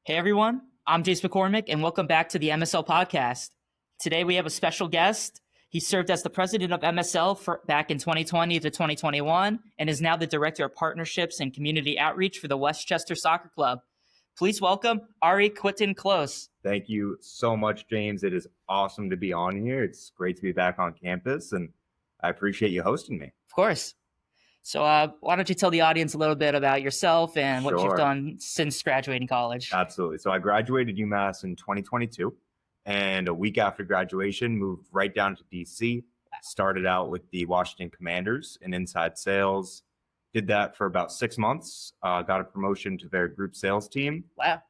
Hey everyone, I'm Jace McCormick, and welcome back to the MSL Podcast. Today we have a special guest. He served as the president of MSL back in 2020 to 2021 and is now the director of partnerships and community outreach for the Westchester Soccer Club. Please welcome Ari Kwitkin-Close. Thank you so much, James. It is awesome to be on here. It's great to be back on campus, and I appreciate you hosting me. Of course. So why don't you tell the audience a little bit about yourself and what you've done since graduating college? Absolutely. So I graduated UMass in 2022, and a week after graduation, moved right down to DC. Started out with the Washington Commanders in inside sales. Did that for about 6 months. Got a promotion to their group sales team. Wow.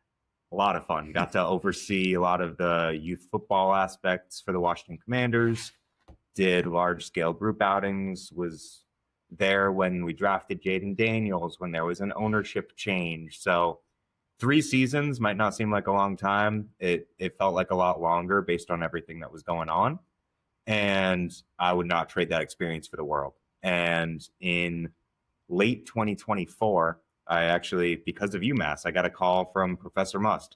A lot of fun. Got to oversee a lot of the youth football aspects for the Washington Commanders. Did large-scale group outings. Was there when we drafted Jaden Daniels, when there was an ownership change. So 3 seasons might not seem like a long time. It felt like a lot longer based on everything that was going on. And I would not trade that experience for the world. And in late 2024, I actually, because of UMass, I got a call from Professor Must.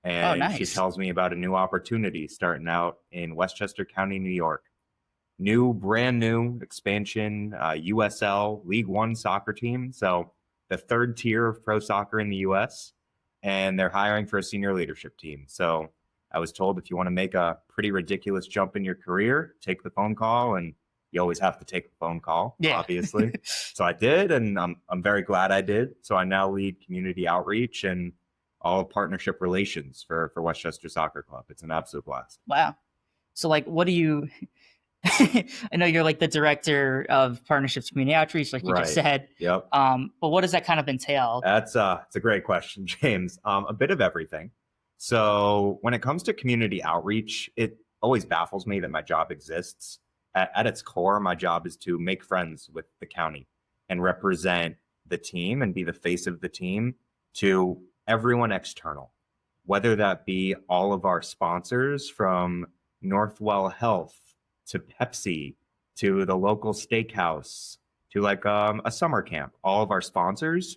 And nice. She tells me about a new opportunity starting out in Westchester County, New York. Brand new expansion, USL League One soccer team. So the third tier of pro soccer in the US, and they're hiring for a senior leadership team. So I was told if you want to make a pretty ridiculous jump in your career, take the phone call, and you always have to take the phone call, obviously. So I did, and I'm very glad I did. So I now lead community outreach and all partnership relations for Westchester Soccer Club. It's an absolute blast. Wow. So what do you... I know you're like the director of partnerships, community outreach, like you just said. Yep. But what does that kind of entail? It's a great question, James. A bit of everything. So when it comes to community outreach, it always baffles me that my job exists. At its core, my job is to make friends with the county and represent the team and be the face of the team to everyone external, whether that be all of our sponsors from Northwell Health to Pepsi, to the local steakhouse, to a summer camp. All of our sponsors,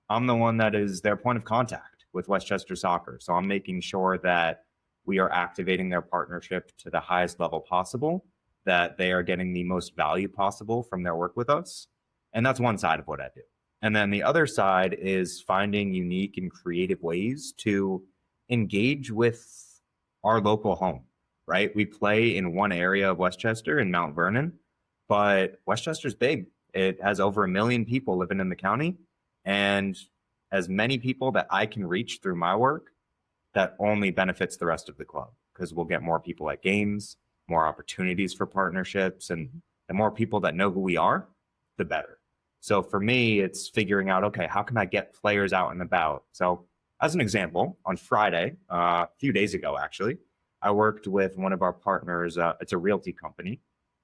I'm the one that is their point of contact with Westchester Soccer. So I'm making sure that we are activating their partnership to the highest level possible, that they are getting the most value possible from their work with us. And that's one side of what I do. And then the other side is finding unique and creative ways to engage with our local home. Right? We play in one area of Westchester in Mount Vernon, but Westchester's big. It has over 1 million people living in the county, and as many people that I can reach through my work, that only benefits the rest of the club, because we'll get more people at games, more opportunities for partnerships, and the more people that know who we are, the better. So for me, it's figuring out, okay, how can I get players out and about? So as an example, on Friday, a few days ago, actually, I worked with one of our partners, it's a realty company,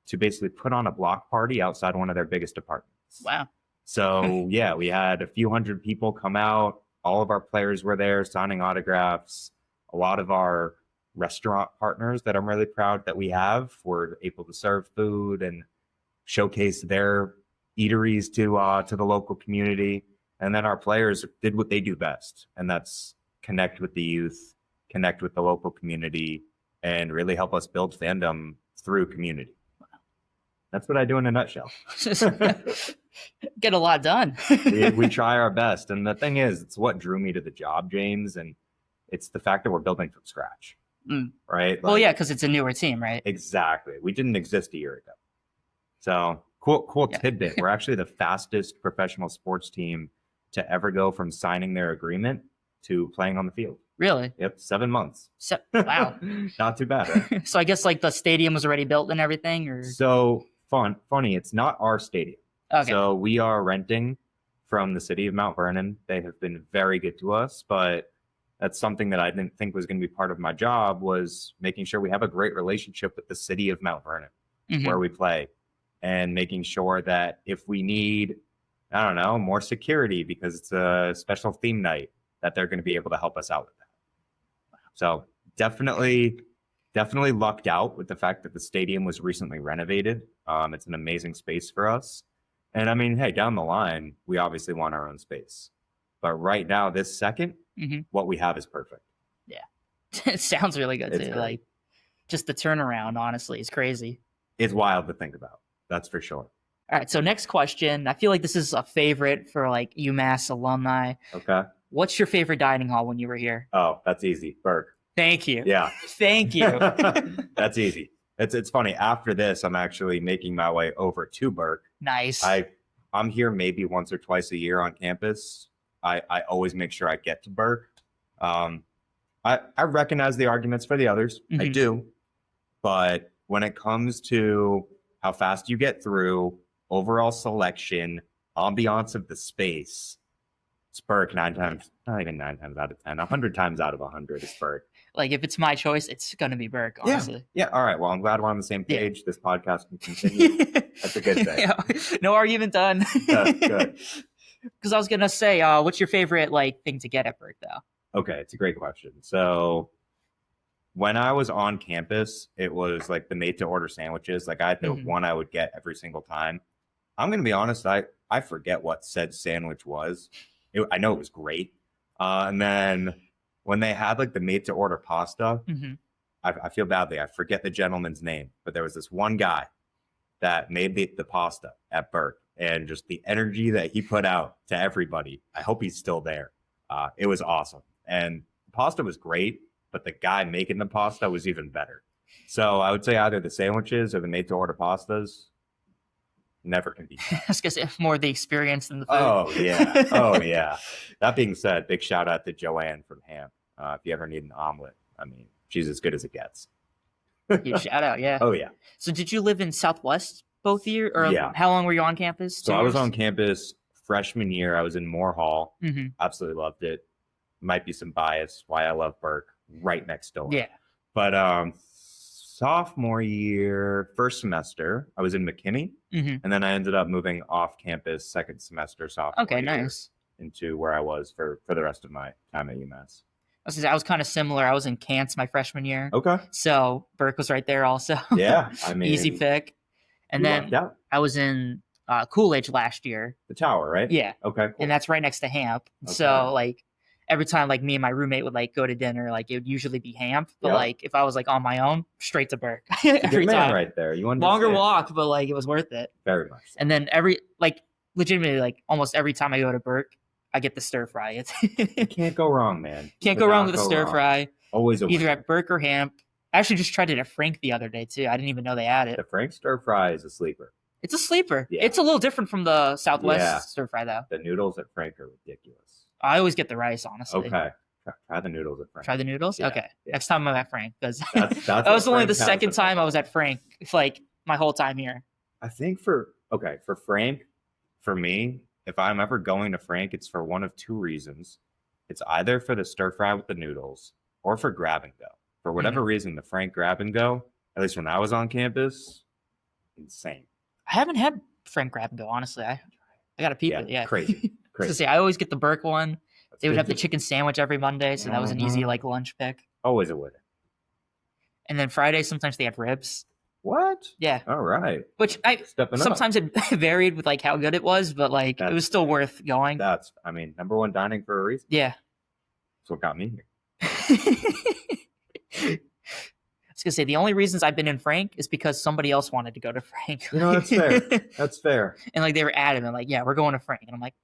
to basically put on a block party outside one of their biggest apartments. Wow. So yeah, we had a few hundred people come out. All of our players were there signing autographs. A lot of our restaurant partners that I'm really proud that we have were able to serve food and showcase their eateries to the local community. And then our players did what they do best, and that's connect with the youth, connect with the local community, and really help us build fandom through community. Wow. That's what I do in a nutshell. Get a lot done. we try our best. And the thing is, it's what drew me to the job, James. And it's the fact that we're building from scratch, right? Well, yeah, because it's a newer team, right? Exactly. We didn't exist a year ago. So cool tidbit. We're actually the fastest professional sports team to ever go from signing their agreement to playing on the field. Really? Yep, 7 months. Wow. Not too bad, right? So I guess the stadium was already built and everything, or? So funny, it's not our stadium. Okay. So we are renting from the city of Mount Vernon. They have been very good to us, but that's something that I didn't think was going to be part of my job, was making sure we have a great relationship with the city of Mount Vernon, where we play, and making sure that if we need, I don't know, more security because it's a special theme night, that they're going to be able to help us out with that. So definitely lucked out with the fact that the stadium was recently renovated. It's an amazing space for us. And I mean, hey, down the line, we obviously want our own space. But right now, this second, what we have is perfect. Yeah. It sounds really good, too. Like, just the turnaround, honestly, is crazy. It's wild to think about. That's for sure. All right, so next question. I feel like this is a favorite for, like, UMass alumni. Okay. What's your favorite dining hall when you were here? Oh, that's easy. Burke. Thank you. Yeah. Thank you. That's easy. It's funny. After this, I'm actually making my way over to Burke. Nice. I'm here maybe once or twice a year on campus. I always make sure I get to Burke. I recognize the arguments for the others. I do. But when it comes to how fast you get through, overall selection, ambiance of the space, it's Burke not even 9 times out of 10, 100 times out of 100 is Burke. Like, if it's my choice, it's going to be Burke, honestly. Yeah. All right. Well, I'm glad we're on the same page. Yeah. This podcast can continue. That's a good thing. Yeah. No argument done. That's good. Because I was going to say, what's your favorite, like, thing to get at Burke, though? Okay. It's a great question. So when I was on campus, it was like the made-to-order sandwiches. Like, I had the one I would get every single time. I'm going to be honest. I forget what said sandwich was. I know it was great. And then when they had like the made-to-order pasta, I feel badly. I forget the gentleman's name, but there was this one guy that made the pasta at Burke, and just the energy that he put out to everybody. I hope he's still there. It was awesome. And the pasta was great, but the guy making the pasta was even better. So I would say either the sandwiches or the made-to-order pastas. Never can be. I was going to say more the experience than the food. Oh, yeah. That being said, big shout out to Joanne from Ham. If you ever need an omelet, I mean, she's as good as it gets. Huge shout out, yeah. Oh, yeah. So did you live in Southwest both years? Or how long were you on campus? So I was on campus freshman year. I was in Moore Hall. Absolutely loved it. Might be some bias why I love Burke, right next door. Yeah. But sophomore year, first semester, I was in McKinney. And then I ended up moving off campus second semester sophomore year. Nice. Into where I was for the rest of my time at UMass. I was kind of similar. I was in Kants my freshman year. Okay. So Burke was right there also. Yeah. I mean, easy pick. And then I was in Coolidge last year. The tower, right? Yeah. Okay. Cool. And that's right next to Hamp. Okay. So like every time like me and my roommate would like go to dinner, like it would usually be Hamp. But like if I was like on my own, straight to Burke. Every time. Right there. You understand. Longer walk, but like it was worth it. Very much so. And then legitimately like almost every time I go to Burke, I get the stir fry. You can't go wrong, man. Can't go wrong with a stir fry. Always either at Burke or Hamp. I actually just tried it at Frank the other day too. I didn't even know they had it. The Frank stir fry is a sleeper. It's a sleeper. Yeah. It's a little different from the Southwest stir fry though. The noodles at Frank are ridiculous. I always get the rice, honestly. Okay. Try the noodles at Frank. Try the noodles? Yeah. Okay. Yeah. Next time I'm at Frank. Because that was only the second time I was at Frank, like my whole time here. I think for Frank, for me, if I'm ever going to Frank, it's for one of two reasons. It's either for the stir fry with the noodles or for grab and go. For whatever reason, the Frank grab and go, at least when I was on campus, insane. I haven't had Frank grab and go, honestly. I got to peep it. Yeah. Crazy. I always get the Burke one. They would have the chicken sandwich every Monday, so that was an easy like lunch pick. Always a winner. And then Friday, sometimes they had ribs. What? Yeah. All right. Which sometimes it varied with like how good it was, but like it was still worth going. Number one dining for a reason. Yeah. That's what got me here. I was gonna say the only reasons I've been in Frank is because somebody else wanted to go to Frank. That's fair. That's fair. And like they were adamant, like, yeah, we're going to Frank. And I'm like,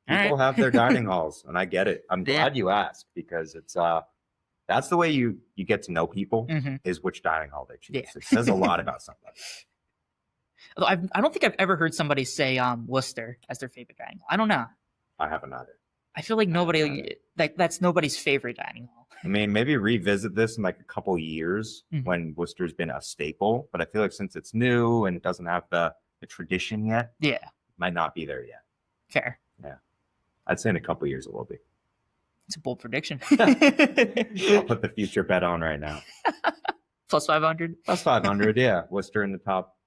people have their dining halls, and I get it. I'm glad you asked because it's that's the way you get to know people is which dining hall they choose. Yeah. It says a lot about somebody. Although I don't think I've ever heard somebody say Worcester as their favorite dining hall. I don't know. I haven't either. I feel like that's nobody's favorite dining hall. I mean, maybe revisit this in like a couple years when Worcester's been a staple, but I feel like since it's new and it doesn't have the tradition yet, it might not be there yet. Fair. Yeah. I'd say in a couple years it will be. It's a bold prediction. I'll put the future bet on right now. Plus 500? Plus 500, yeah. Worcester in the top,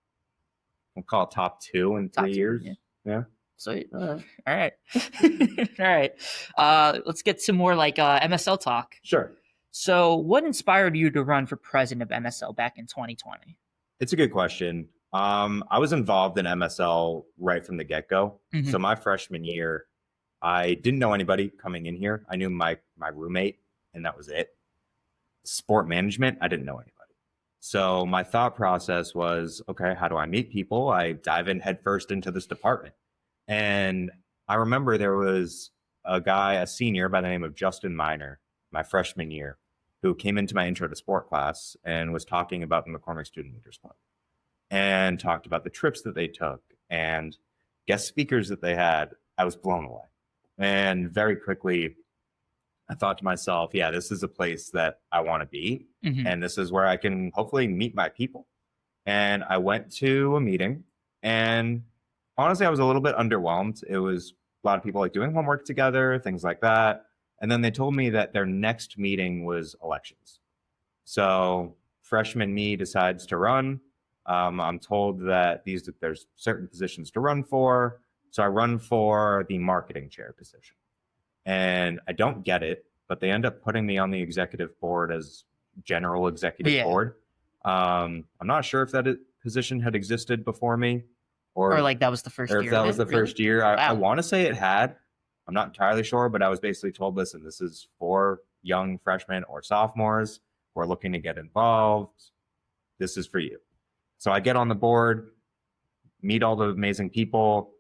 we'll call it top 2 in 3 years. Yeah. Sweet. All right. All right. Let's get some more like MSL talk. Sure. So what inspired you to run for president of MSL back in 2020? It's a good question. I was involved in MSL right from the get-go. So my freshman year, I didn't know anybody coming in here. I knew my roommate, and that was it. Sport management, I didn't know anybody. So my thought process was, okay, how do I meet people? I dive in headfirst into this department. And I remember there was a senior by the name of Justin Miner, my freshman year, who came into my intro to sport class and was talking about the McCormick Student Leaders Club and talked about the trips that they took and guest speakers that they had. I was blown away. And very quickly, I thought to myself, yeah, this is a place that I want to be. Mm-hmm. And this is where I can hopefully meet my people. And I went to a meeting, and honestly, I was a little bit underwhelmed. It was a lot of people like doing homework together, things like that. And then they told me that their next meeting was elections. So freshman me decides to run. I'm told that there's certain positions to run for. So I run for the marketing chair position. And I don't get it, but they end up putting me on the executive board as general executive board. I'm not sure if that position had existed before me, or like that was the first year. Or if that was the first year. I want to say it had. I'm not entirely sure, but I was basically told, listen, this is for young freshmen or sophomores who are looking to get involved. This is for you. So I get on the board, meet all the amazing people,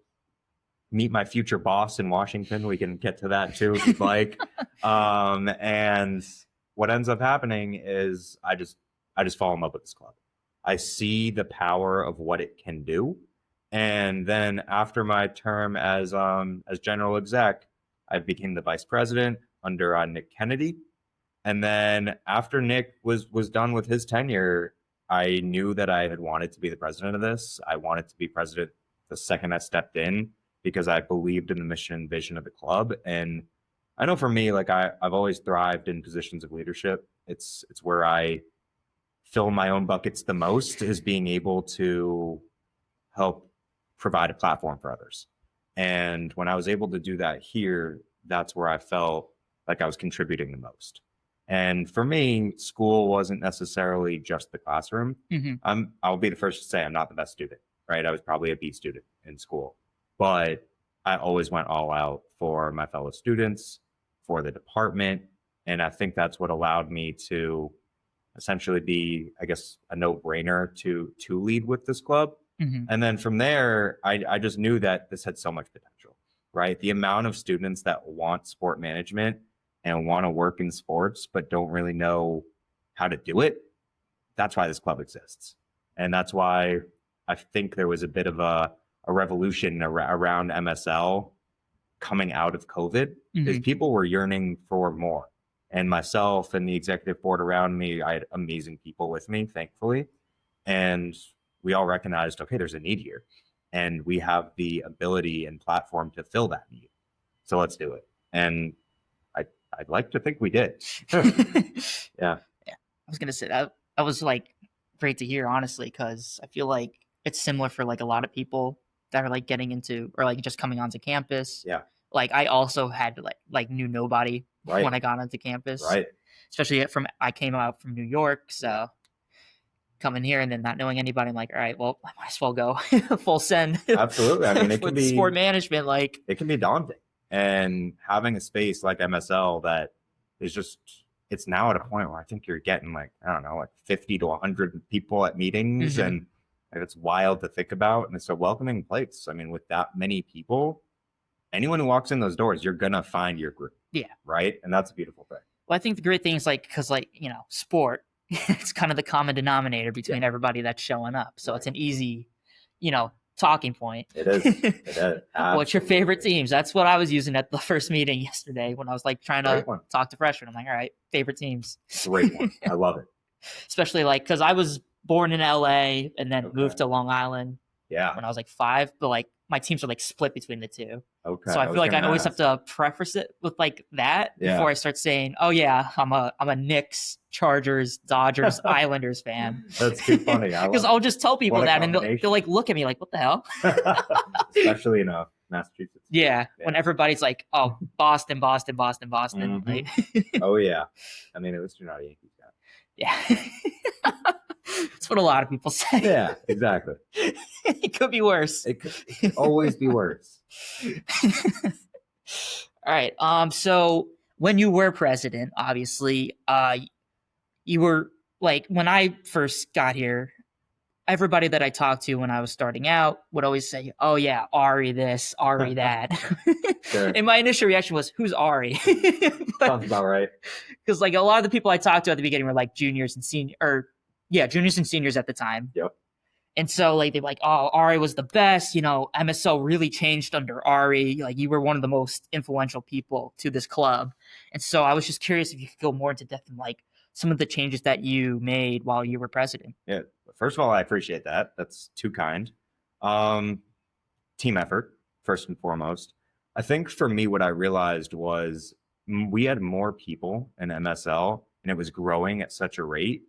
meet my future boss in Washington. We can get to that too if you'd like. And what ends up happening is I just fall in love with this club. I see the power of what it can do. And then after my term as general exec, I became the vice president under Nick Kennedy. And then after Nick was done with his tenure, I knew that I had wanted to be the president of this. I wanted to be president the second I stepped in, because I believed in the mission and vision of the club. And I know for me, like I've always thrived in positions of leadership. It's where I fill my own buckets the most, is being able to help provide a platform for others. And when I was able to do that here, that's where I felt like I was contributing the most. And for me, school wasn't necessarily just the classroom. Mm-hmm. I'll be the first to say I'm not the best student, right? I was probably a B student in school. But I always went all out for my fellow students, for the department. And I think that's what allowed me to essentially be, I guess, a no-brainer to lead with this club. Mm-hmm. And then from there, I just knew that this had so much potential, right? The amount of students that want sport management and want to work in sports, but don't really know how to do it. That's why this club exists. And that's why I think there was a bit of a revolution around MSL coming out of COVID, because people were yearning for more. And myself and the executive board around me, I had amazing people with me, thankfully. And we all recognized, okay, there's a need here. And we have the ability and platform to fill that need. So let's do it. And I'd like to think we did. Yeah. I was going to say that was like great to hear, honestly, because I feel like it's similar for like a lot of people that are like getting into, or like just coming onto campus. Yeah. Like I also had like knew nobody when I got onto campus. Right. Especially I came out from New York. So coming here and then not knowing anybody, I'm like, all right, well, I might as well go full send. Absolutely. I mean, it can be sport management. Like it can be daunting, and having a space like MSL that is just, it's now at a point where I think you're getting like, I don't know, like 50 to 100 people at meetings. And it's wild to think about. And it's a welcoming place. I mean, with that many people, anyone who walks in those doors, you're going to find your group. Yeah. Right. And that's a beautiful thing. Well, I think the great thing is like, because like, you know, sport, it's kind of the common denominator between everybody that's showing up. So it's an easy, you know, talking point. It is. It is. What's your favorite teams? That's what I was using at the first meeting yesterday when I was like trying to talk to freshmen. I'm like, all right, favorite teams. Great one. I love it. Especially like, because I was born in LA and then moved to Long Island when I was like 5, but like my teams are like split between the two. Okay. So I feel like I always have to preface it with like that before I start saying, oh yeah, I'm a Knicks, Chargers, Dodgers, Islanders fan. That's too funny. Because I'll just tell people that and they'll like look at me like, what the hell? Especially in Massachusetts. Yeah, when everybody's like, oh, Boston. Like, oh yeah. I mean, at least you're not a Yankees guy. Yeah. That's what a lot of people say. Yeah, exactly. It could be worse. It could always be worse. All right. So when you were president, obviously, you were like when I first got here, everybody that I talked to when I was starting out would always say, "Oh yeah, Ari this, Ari that." Sure. And my initial reaction was, "Who's Ari?" Sounds about right. Because like a lot of the people I talked to at the beginning were like juniors and juniors and seniors at the time. Yep. And so like they're like, "Oh, Ari was the best. You know, MSL really changed under Ari. Like you were one of the most influential people to this club." And so I was just curious if you could go more into depth in like some of the changes that you made while you were president. Yeah. First of all, I appreciate that. That's too kind. Team effort, first and foremost. I think for me, what I realized was we had more people in MSL and it was growing at such a rate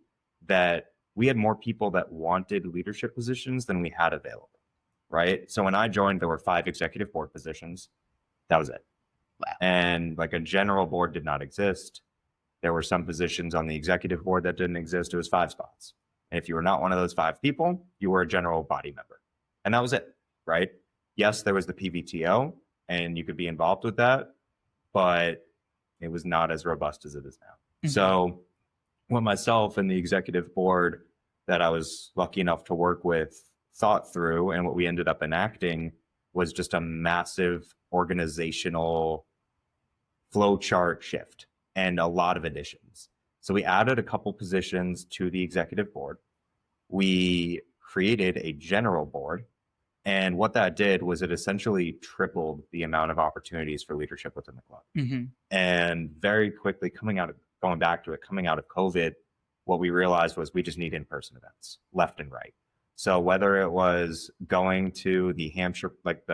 that we had more people that wanted leadership positions than we had available, right? So when I joined, there were 5 executive board positions. That was it. Wow. And like a general board did not exist. There were some positions on the executive board that didn't exist. It was 5 spots. And if you were not one of those 5 people, you were a general body member. And that was it, right? Yes, there was the PVTO and you could be involved with that, but it was not as robust as it is now. Mm-hmm. So what myself and the executive board that I was lucky enough to work with thought through and what we ended up enacting was just a massive organizational flowchart shift and a lot of additions. So we added a couple positions to the executive board. We created a general board. And what that did was it essentially tripled the amount of opportunities for leadership within the club. Mm-hmm. And very quickly coming out of COVID, what we realized was we just need in-person events left and right. So whether it was going to the Hampshire, like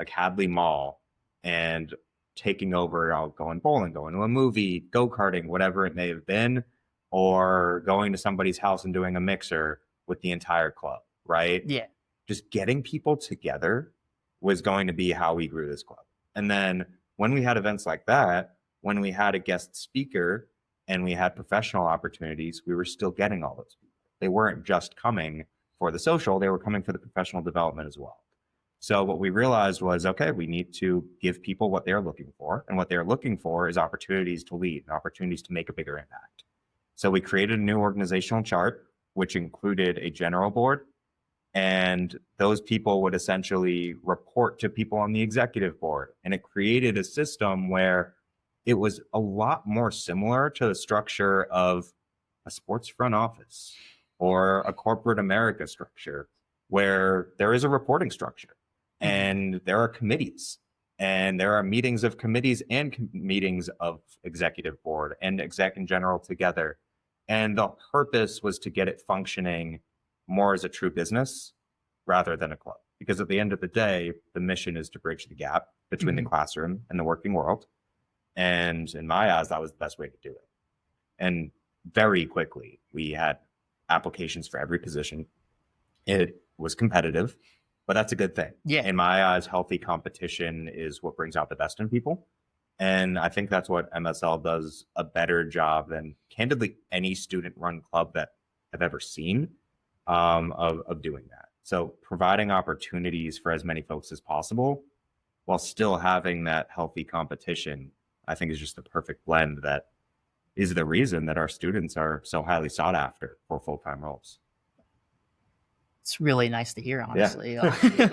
Hadley Mall and taking over, going bowling, going to a movie, go-karting, whatever it may have been, or going to somebody's house and doing a mixer with the entire club, right? Yeah. Just getting people together was going to be how we grew this club. And then when we had events like that, when we had a guest speaker and we had professional opportunities, we were still getting all those people. They weren't just coming for the social, they were coming for the professional development as well. So what we realized was, okay, we need to give people what they're looking for. And what they're looking for is opportunities to lead and opportunities to make a bigger impact. So we created a new organizational chart, which included a general board. And those people would essentially report to people on the executive board. And it created a system where it was a lot more similar to the structure of a sports front office or a corporate America structure, where there is a reporting structure and there are committees and there are meetings of committees and meetings of executive board and exec in general together. And the purpose was to get it functioning more as a true business rather than a club. Because at the end of the day, the mission is to bridge the gap between the classroom and the working world. And in my eyes, that was the best way to do it. And very quickly, we had applications for every position. It was competitive, but that's a good thing. Yeah. In my eyes, healthy competition is what brings out the best in people. And I think that's what MSL does a better job than, candidly, any student-run club that I've ever seen of doing that. So providing opportunities for as many folks as possible while still having that healthy competition, I think is just the perfect blend that is the reason that our students are so highly sought after for full-time roles. It's really nice to hear, honestly. Yeah.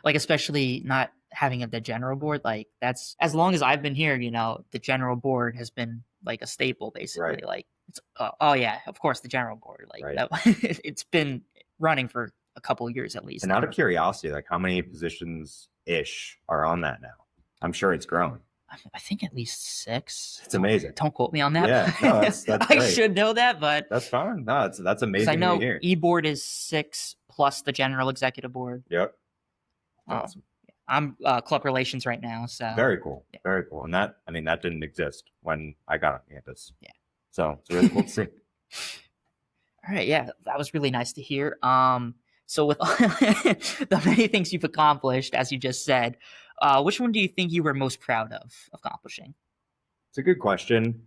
Like, especially not having the general board, like that's, as long as I've been here, you know, the general board has been like a staple, basically. Right. Like, it's, oh yeah, of course, the general board, like right. It's been running for a couple of years at least. And out of curiosity, like how many positions ish are on that now? I'm sure it's grown. I think at least 6. It's amazing. Don't quote me on that. Yeah, no, that's I great. should know that, but that's fine. No, that's amazing. I know to hear. e-board is 6 plus the general executive board. Yep. Awesome. I'm club relations right now, so very cool. Yeah. Very cool. And that didn't exist when I got on campus. Yeah. So it's really cool to see. All right, yeah, that was really nice to hear. So with the many things you've accomplished, as you just said, which one do you think you were most proud of accomplishing? It's a good question.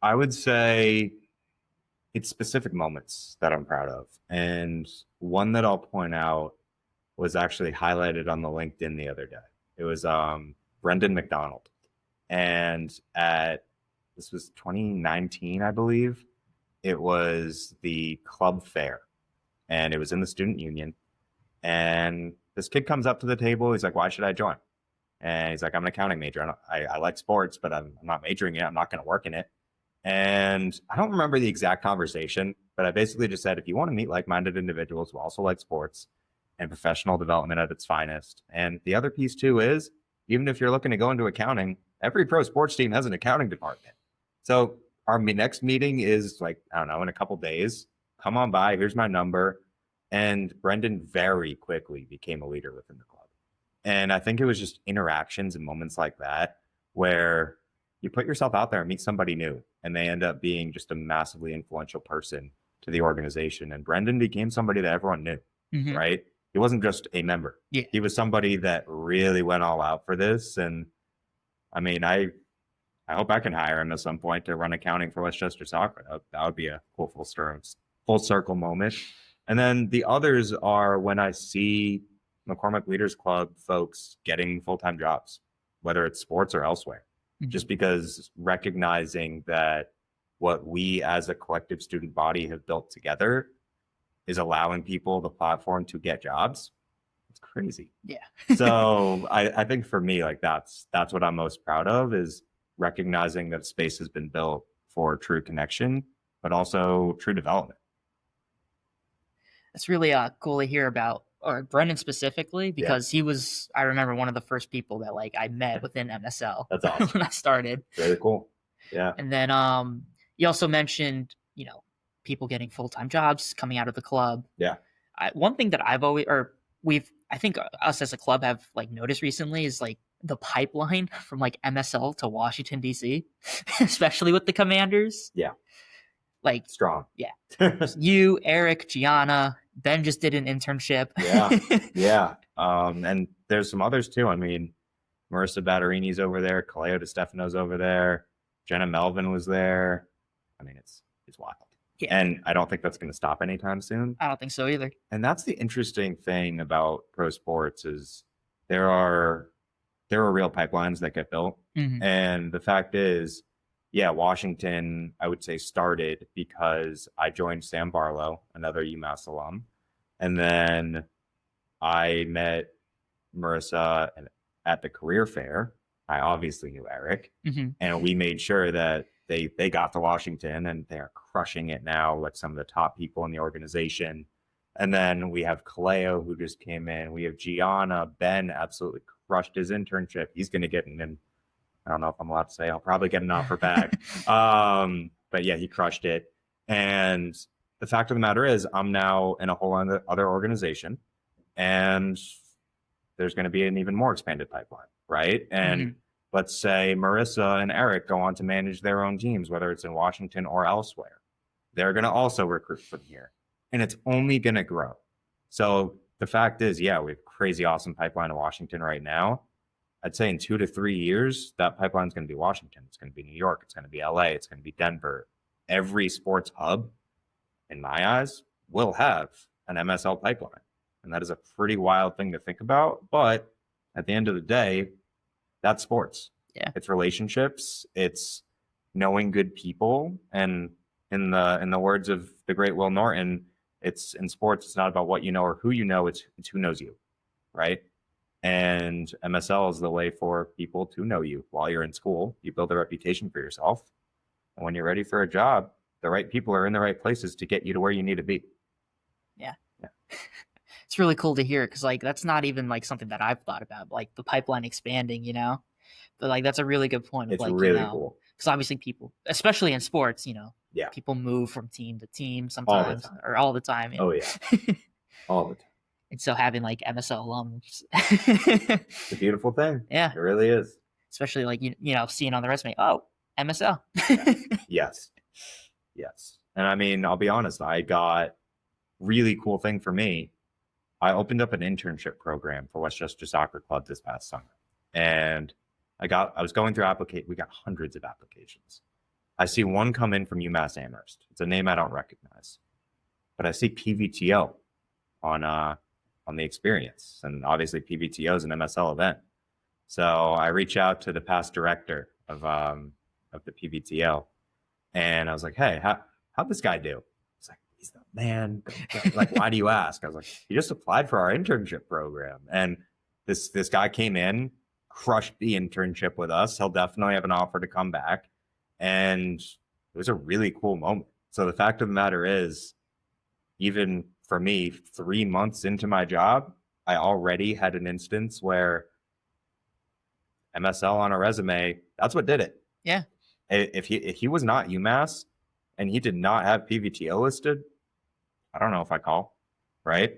I would say it's specific moments that I'm proud of. And one that I'll point out was actually highlighted on the LinkedIn the other day. It was Brendan McDonald. And this was 2019, I believe. It was the club fair, and it was in the student union. And this kid comes up to the table. He's like, "Why should I join?" And he's like, "I'm an accounting major. I like sports, but I'm not majoring in it. I'm not going to work in it." And I don't remember the exact conversation, but I basically just said, if you want to meet like-minded individuals who also like sports and professional development at its finest. And the other piece too is, even if you're looking to go into accounting, every pro sports team has an accounting department. So our next meeting is like, I don't know, in a couple days. Come on by. Here's my number. And Brendan very quickly became a leader within the club. And I think it was just interactions and moments like that where you put yourself out there and meet somebody new, and they end up being just a massively influential person to the organization. And Brendan became somebody that everyone knew, right? He wasn't just a member. Yeah. He was somebody that really went all out for this. And I mean, I hope I can hire him at some point to run accounting for Westchester Soccer. That would be a cool full circle moment. And then the others are when I see McCormick Leaders Club folks getting full-time jobs, whether it's sports or elsewhere, just because recognizing that what we as a collective student body have built together is allowing people the platform to get jobs. It's crazy. Yeah. So I think for me, like that's what I'm most proud of, is recognizing that space has been built for true connection, but also true development. It's really cool to hear about, or Brendan specifically, because he was, I remember, one of the first people that like I met within MSL. That's awesome. When I started. Really cool. Yeah. And then you also mentioned, people getting full-time jobs coming out of the club. Yeah. One thing that I've always, I think us as a club have like noticed recently is like the pipeline from like MSL to Washington, DC, especially with the Commanders. Yeah. Like strong. Yeah. You, Eric, Gianna, Ben just did an internship. Yeah. And there's some others too. I mean, Marissa Batterini's over there. Kaleo DeStefano's over there. Jenna Melvin was there. I mean, it's wild. Yeah. And I don't think that's going to stop anytime soon. I don't think so either. And that's the interesting thing about pro sports is there are real pipelines that get built. And the fact is, Washington, I would say, started because I joined Sam Barlow, another UMass alum. And then I met Marissa at the career fair. I obviously knew Eric. And we made sure that they got to Washington, and they're crushing it now, like some of the top people in the organization. And then we have Kaleo, who just came in. We have Gianna. Ben absolutely crushed his internship. He's going to get in. I don't know if I'm allowed to say. I'll probably get an offer back. But yeah, he crushed it. And the fact of the matter is, I'm now in a whole other organization, and there's going to be an even more expanded pipeline, right? And let's say Marissa and Eric go on to manage their own teams, whether it's in Washington or elsewhere. They're going to also recruit from here, and it's only going to grow. So the fact is, we have a crazy awesome pipeline in Washington right now. I'd say in 2 to 3 years, that pipeline is going to be Washington. It's going to be New York. It's going to be LA. It's going to be Denver. Every sports hub, in my eyes, will have an MSL pipeline. And that is a pretty wild thing to think about. But at the end of the day, that's sports. Yeah. It's relationships. It's knowing good people. And in the words of the great Will Norton, it's in sports, it's not about what you know or who you know, it's who knows you, right? And MSL is the way for people to know you while you're in school. You build a reputation for yourself. And when you're ready for a job, the right people are in the right places to get you to where you need to be. Yeah. It's really cool to hear, because like that's not even like something that I've thought about, like the pipeline expanding, But like that's a really good point. It's really cool. Because obviously people, especially in sports, people move from team to team sometimes, or all the time. Oh yeah. All the time. And so having like MSL alums, it's a beautiful thing. Yeah, it really is. Especially like seeing on the resume, oh, MSL. Yes. And I mean, I'll be honest, I got really cool thing for me. I opened up an internship program for Westchester Soccer Club this past summer, and I was going through we got hundreds of applications. I see one come in from UMass Amherst. It's a name I don't recognize, but I see PVTO on the experience, and obviously PVTO is an MSL event. So I reach out to the past director of the PVTO, and I was like, "Hey, how'd this guy do?" He's like, "He's the man." Like, why do you ask? I was like, "He just applied for our internship program," and this guy came in, crushed the internship with us. He'll definitely have an offer to come back, and it was a really cool moment. So the fact of the matter is, even for me, 3 months into my job, I already had an instance where MSL on a resume, that's what did it. Yeah. If he was not UMass and he did not have PVTO listed, I don't know if I call, right?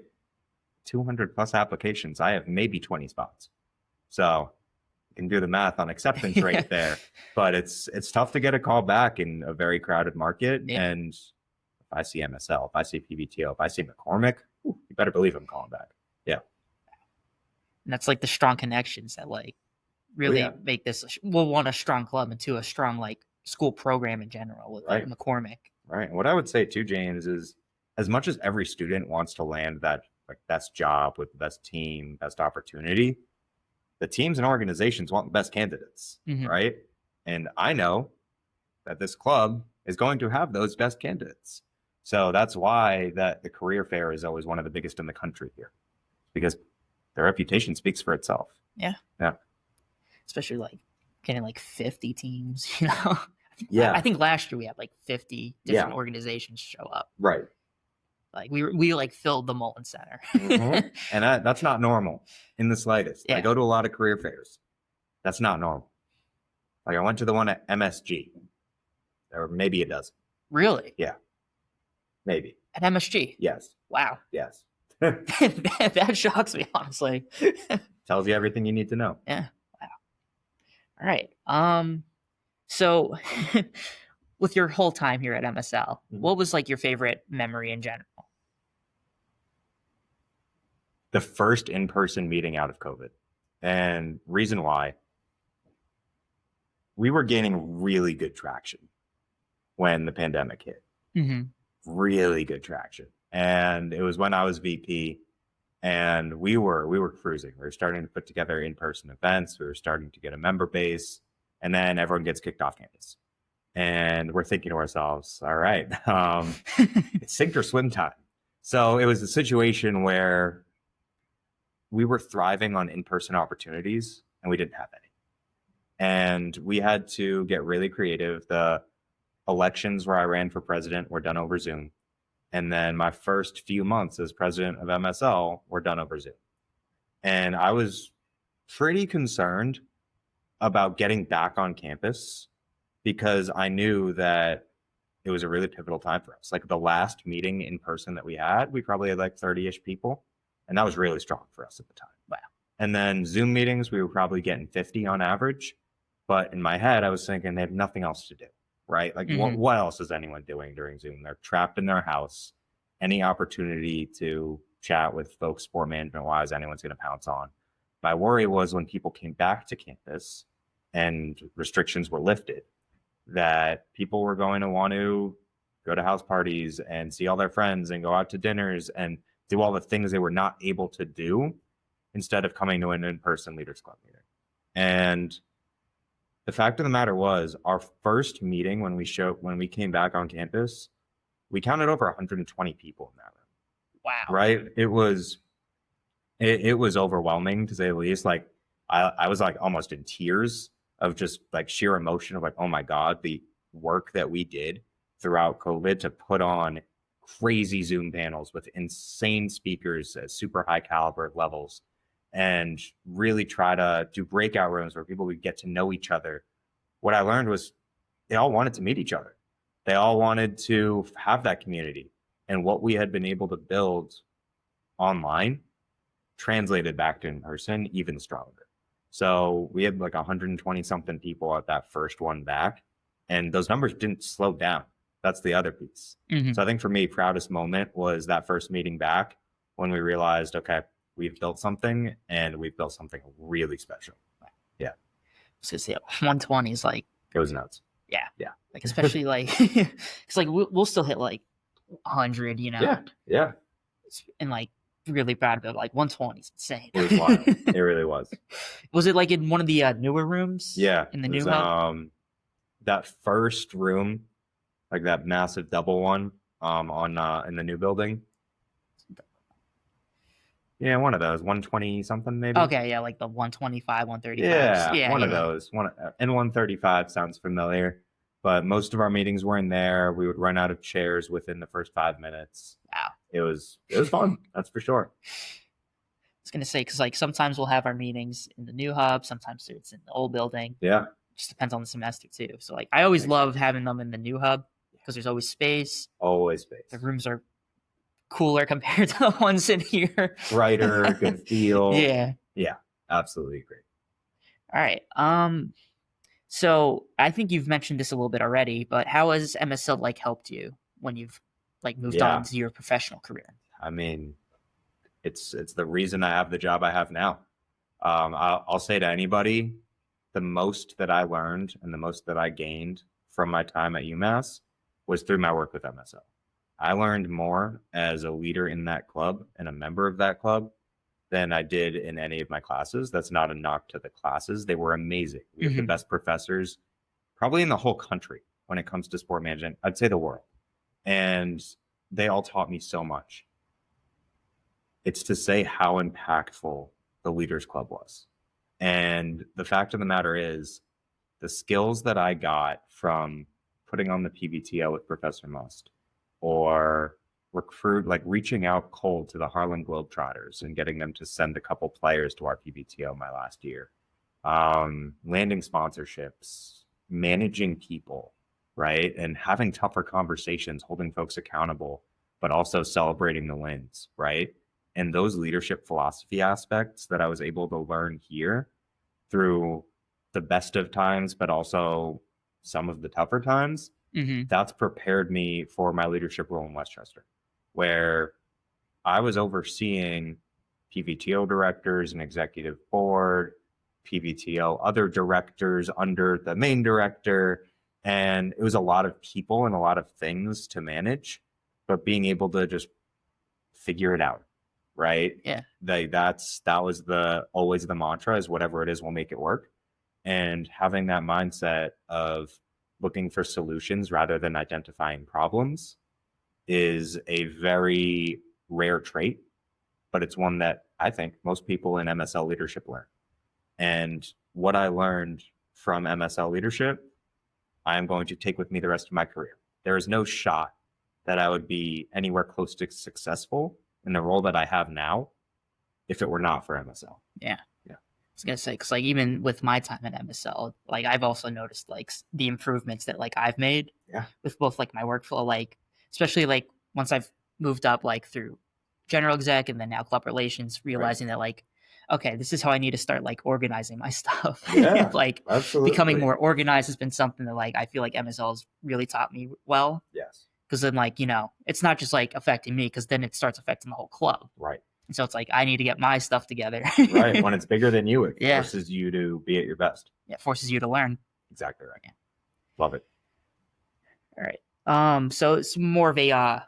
200 plus applications. I have maybe 20 spots. So you can do the math on acceptance rate there, but it's tough to get a call back in a very crowded market. Yeah. And if I see MSL, if I see PVTO, if I see McCormick, you better believe I'm calling back. Yeah. And that's like the strong connections that like really make this, one, a strong club, and two, a strong like school program in general with like McCormick. Right. And what I would say too, James, is as much as every student wants to land that like best job with the best team, best opportunity, the teams and organizations want the best candidates, right? And I know that this club is going to have those best candidates. So that's why that the career fair is always one of the biggest in the country here, because the reputation speaks for itself. Yeah. Yeah. Especially like getting like 50 teams, I think last year we had like 50 different organizations show up. Right. Like we like filled the Mullen Center. And that's not normal in the slightest. I go to a lot of career fairs. That's not normal. Like I went to the one at MSG. Or maybe a dozen. Really? Yeah. Maybe. At MSG? Yes. Wow. Yes. That shocks me, honestly. Tells you everything you need to know. Yeah. Wow. All right. So with your whole time here at MSL, what was like your favorite memory in general? The first in-person meeting out of COVID. And reason why, we were gaining really good traction when the pandemic hit. Really good traction. And it was when I was VP, and we were cruising. We were starting to put together in-person events. We were starting to get a member base, and then everyone gets kicked off campus. And we're thinking to ourselves, all right, it's sink or swim time. So it was a situation where we were thriving on in-person opportunities, and we didn't have any. And we had to get really creative. The elections where I ran for president were done over Zoom. And then my first few months as president of MSL were done over Zoom. And I was pretty concerned about getting back on campus because I knew that it was a really pivotal time for us. Like the last meeting in person that we probably had like 30-ish people. And that was really strong for us at the time. Wow. And then Zoom meetings, we were probably getting 50 on average. But in my head, I was thinking they have nothing else to do, right? Like what else is anyone doing during Zoom? They're trapped in their house. Any opportunity to chat with folks sport management wise, anyone's going to pounce on. My worry was when people came back to campus and restrictions were lifted, that people were going to want to go to house parties and see all their friends and go out to dinners and do all the things they were not able to do instead of coming to an in-person Leaders Club meeting. And the fact of the matter was, our first meeting when we came back on campus, we counted over 120 people in that room. Wow. Right? It was overwhelming, to say the least. Like I was like almost in tears of just like sheer emotion of like, oh my God, the work that we did throughout COVID to put on crazy Zoom panels with insane speakers at super high caliber levels, and really try to do breakout rooms where people would get to know each other. What I learned was they all wanted to meet each other. They all wanted to have that community. And what we had been able to build online translated back to in person even stronger. So we had like 120 something people at that first one back, and those numbers didn't slow down. That's the other piece. So I think for me, proudest moment was that first meeting back when we realized, okay, we've built something, and we've built something really special. Yeah. So 120 is like, it was nuts. Yeah. Yeah. Like, especially like, it's like we'll still hit like 100, Yeah. And like really proud of it. Like 120 is insane. It was wild. It really was. Was it like in one of the newer rooms? Yeah. In the it new was, hub? that first room, like that massive double one, in the new building. Yeah, one of those, 120 something maybe. Okay, yeah, like the 125, 135. Yeah, one of those. And 135 sounds familiar. But most of our meetings were in there. We would run out of chairs within the first 5 minutes. Wow. It was fun, that's for sure. I was gonna say, because like sometimes we'll have our meetings in the new hub, sometimes it's in the old building. Yeah. Just depends on the semester too. So like I always love having them in the new hub because there's always space. Always space. The rooms are cooler compared to the ones in here. Brighter, good feel. Yeah. Yeah, absolutely agree. All right. So I think you've mentioned this a little bit already, but how has MSL like helped you when you've like moved on to your professional career? I mean, it's the reason I have the job I have now. I'll say to anybody, the most that I learned and the most that I gained from my time at UMass was through my work with MSL. I learned more as a leader in that club and a member of that club than I did in any of my classes. That's not a knock to the classes. They were amazing. We have the best professors probably in the whole country when it comes to sport management. I'd say the world. And they all taught me so much. It's to say how impactful the Leaders Club was. And the fact of the matter is, the skills that I got from putting on the PBTO with Professor Must, or reaching out cold to the Harlem Globetrotters and getting them to send a couple players to our PBTO my last year, landing sponsorships, managing people, right? And having tougher conversations, holding folks accountable, but also celebrating the wins, right? And those leadership philosophy aspects that I was able to learn here through the best of times, but also some of the tougher times, that's prepared me for my leadership role in Westchester, where I was overseeing PBTO directors and executive board, PBTO other directors under the main director. And it was a lot of people and a lot of things to manage, but being able to just figure it out, right? Yeah. That was always the mantra, is whatever it is, we'll make it work. And having that mindset of looking for solutions rather than identifying problems is a very rare trait, but it's one that I think most people in MSL leadership learn. And what I learned from MSL leadership, I am going to take with me the rest of my career. There is no shot that I would be anywhere close to successful in the role that I have now if it were not for MSL. Yeah. I was gonna say, because like even with my time at MSL, like I've also noticed like the improvements that like I've made with both like my workflow, like especially like once I've moved up like through general exec and then now club relations, realizing that like, okay, this is how I need to start like organizing my stuff. Yeah, like absolutely. Becoming more organized has been something that like I feel like MSL has really taught me well. Yes. Because then like, it's not just like affecting me, because then it starts affecting the whole club. Right. And so it's like, I need to get my stuff together. Right. When it's bigger than you, it forces you to be at your best. Yeah, forces you to learn. Exactly right. Yeah. Love it. All right. So it's more of a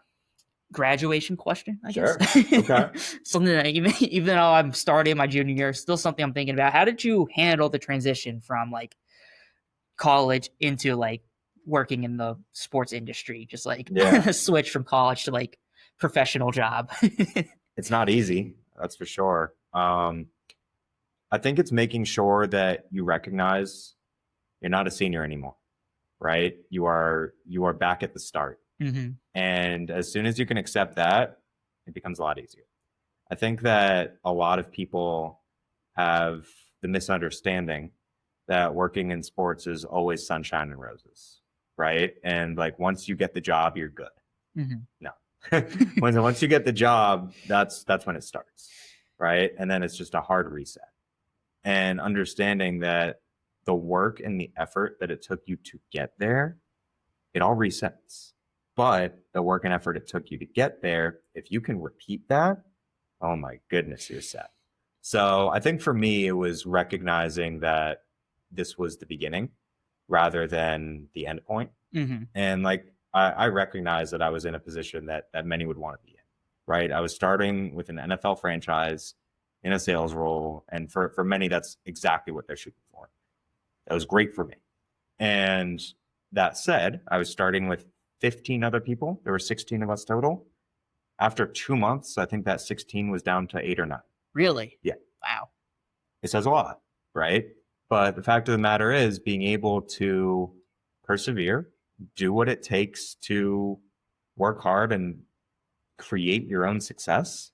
graduation question, I guess. Okay. Something that even though I'm starting my junior year, still something I'm thinking about. How did you handle the transition from like college into like working in the sports industry? Just like switch from college to like professional job. It's not easy, that's for sure. I think it's making sure that you recognize you're not a senior anymore, right? You are back at the start. And as soon as you can accept that, it becomes a lot easier. I think that a lot of people have the misunderstanding that working in sports is always sunshine and roses, right? And like once you get the job, you're good. No. Once you get the job, that's when it starts, right? And then it's just a hard reset. And understanding that the work and the effort that it took you to get there, it all resets. But the work and effort it took you to get there, if you can repeat that, oh my goodness, you're set. So I think for me, it was recognizing that this was the beginning rather than the end point. And like, I recognize that I was in a position that many would want to be in. right? I was starting with an NFL franchise in a sales role. And for many, that's exactly what they're shooting for. That was great for me. And that said, I was starting with 15 other people. There were 16 of us total. After 2 months, I think that 16 was down to 8 or 9. Really? Yeah. Wow. It says a lot, right? But the fact of the matter is being able to persevere, do what it takes to work hard and create your own success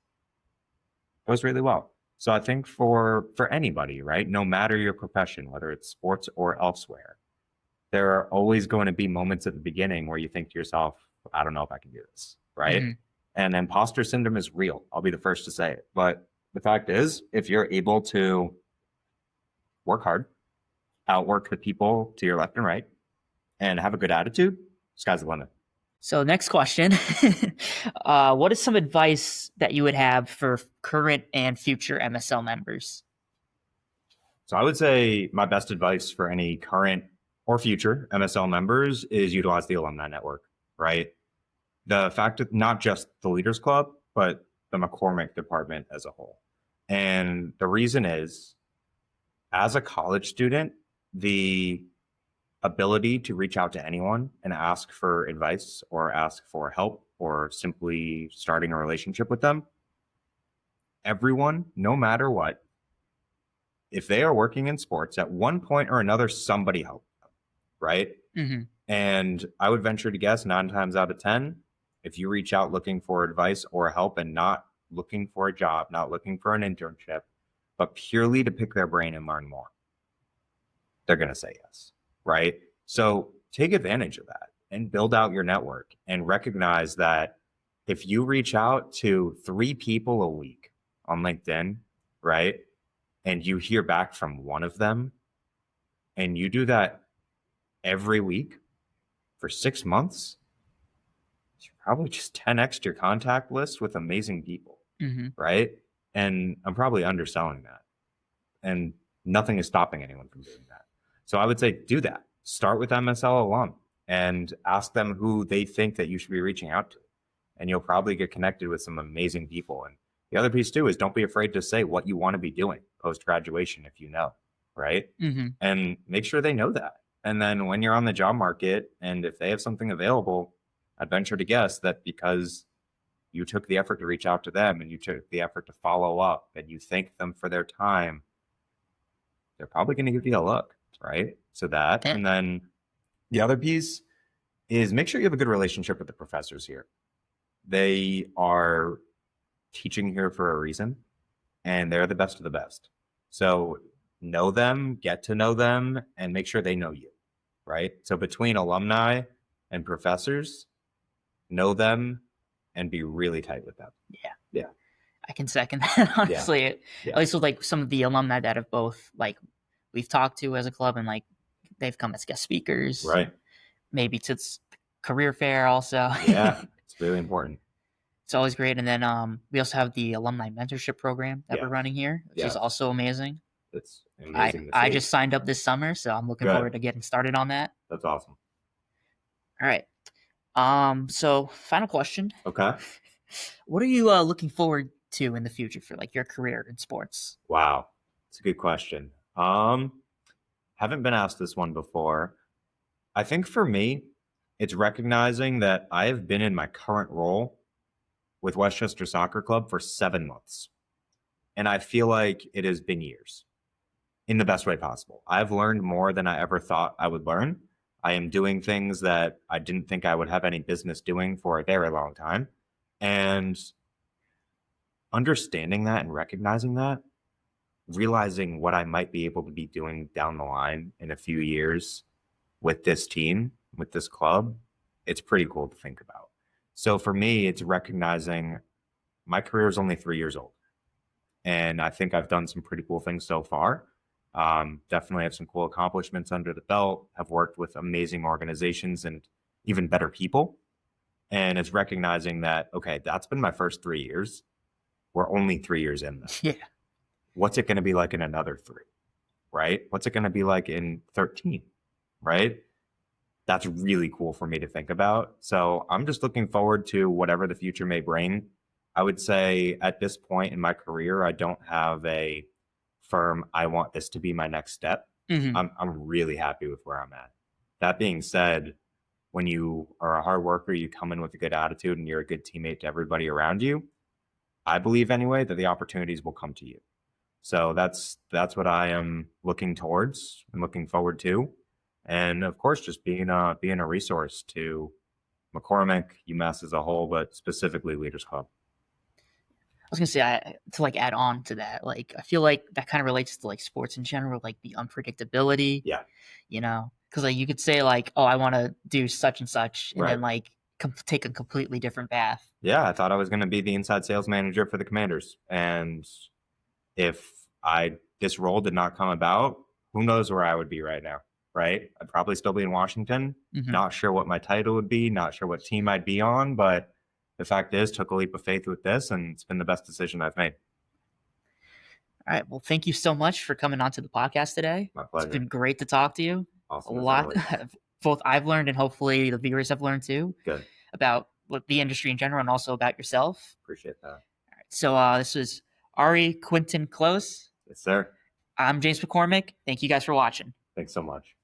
goes really well. So I think for anybody, right, no matter your profession, whether it's sports or elsewhere, there are always going to be moments at the beginning where you think to yourself, I don't know if I can do this, right? Mm-hmm. And imposter syndrome is real. I'll be the first to say it. But the fact is, if you're able to work hard, outwork the people to your left and right, and have a good attitude, sky's the limit. So next question, what is some advice that you would have for current and future MSL members? So I would say my best advice for any current or future MSL members is utilize the alumni network, right? The fact that not just the Leaders Club, but the McCormick department as a whole. And the reason is, as a college student, the ability to reach out to anyone and ask for advice or ask for help or simply starting a relationship with them, everyone, no matter what, if they are working in sports, at one point or another, somebody helped them, right? Mm-hmm. And I would venture to guess 9 times out of 10, if you reach out looking for advice or help and not looking for a job, not looking for an internship, but purely to pick their brain and learn more, they're going to say yes, right? So take advantage of that and build out your network and recognize that if you reach out to 3 people a week on LinkedIn, right, and you hear back from one of them, and you do that every week for 6 months, you probably just 10x your contact list with amazing people, Mm-hmm. right? And I'm probably underselling that. And nothing is stopping anyone from doing that. So I would say do that. Start with MSL alum and ask them who they think that you should be reaching out to. And you'll probably get connected with some amazing people. And the other piece too is don't be afraid to say what you want to be doing post-graduation if you know, right? Mm-hmm. And make sure they know that. And then when you're on the job market and if they have something available, I'd venture to guess that because you took the effort to reach out to them and you took the effort to follow up and you thank them for their time, they're probably going to give you a look, right? So that, and then the other piece is make sure you have a good relationship with the professors here. They are teaching here for a reason, and they're the best of the best. So know them, get to know them, and make sure they know you, right? So between alumni and professors, know them and be really tight with them. Yeah. I can second that, honestly. Yeah. At least with like some of the alumni that have both like we've talked to as a club and like they've come as guest speakers. Right. Maybe to career fair also. Yeah. It's really important. It's always great. And then we also have the alumni mentorship program that we're running here, which is also amazing. It's amazing. I just signed up this summer, so I'm looking forward to getting started on that. That's awesome. All right. So final question. Okay. What are you looking forward to in the future for like your career in sports? Wow. It's a good question. Haven't been asked this one before. I think for me, it's recognizing that I have been in my current role with Westchester Soccer Club for 7 months. And I feel like it has been years in the best way possible. I've learned more than I ever thought I would learn. I am doing things that I didn't think I would have any business doing for a very long time. And understanding that and recognizing that, realizing what I might be able to be doing down the line in a few years with this team, with this club, it's pretty cool to think about. So for me, it's recognizing my career is only 3 years old. And I think I've done some pretty cool things so far. Definitely have some cool accomplishments under the belt, have worked with amazing organizations and even better people. And it's recognizing that, okay, that's been my first 3 years. We're only 3 years in though. Yeah. What's it going to be like in another 3, right? What's it going to be like in 13, right? That's really cool for me to think about. So I'm just looking forward to whatever the future may bring I would say at this point in my career, I don't have a firm, I want this to be my next step. Mm-hmm. I'm really happy with where I'm at. That being said, when you are a hard worker, you come in with a good attitude and you're a good teammate to everybody around you, I believe anyway that the opportunities will come to you. So that's what I am looking towards and looking forward to. And of course, just being a resource to McCormick, UMass as a whole, but specifically Leaders Club. I was gonna say to like add on to that, like I feel like that kind of relates to like sports in general, like the unpredictability. Yeah. Because like you could say like, oh, I want to do such and such, and Right. then like take a completely different path. Yeah, I thought I was going to be the inside sales manager for the Commanders, and if this role did not come about, who knows where I would be right now, right? I'd probably still be in Washington. Mm-hmm. Not sure what my title would be, not sure what team I'd be on, but the fact is, took a leap of faith with this, and it's been the best decision I've made. All right. Well, thank you so much for coming onto the podcast today. My pleasure. It's been great to talk to you. Awesome. A lot, both I've learned and hopefully the viewers have learned too. Good. About the industry in general and also about yourself. Appreciate that. All right. So this was Ari Kwitkin-Close. Yes, sir. I'm James McCormick. Thank you guys for watching. Thanks so much.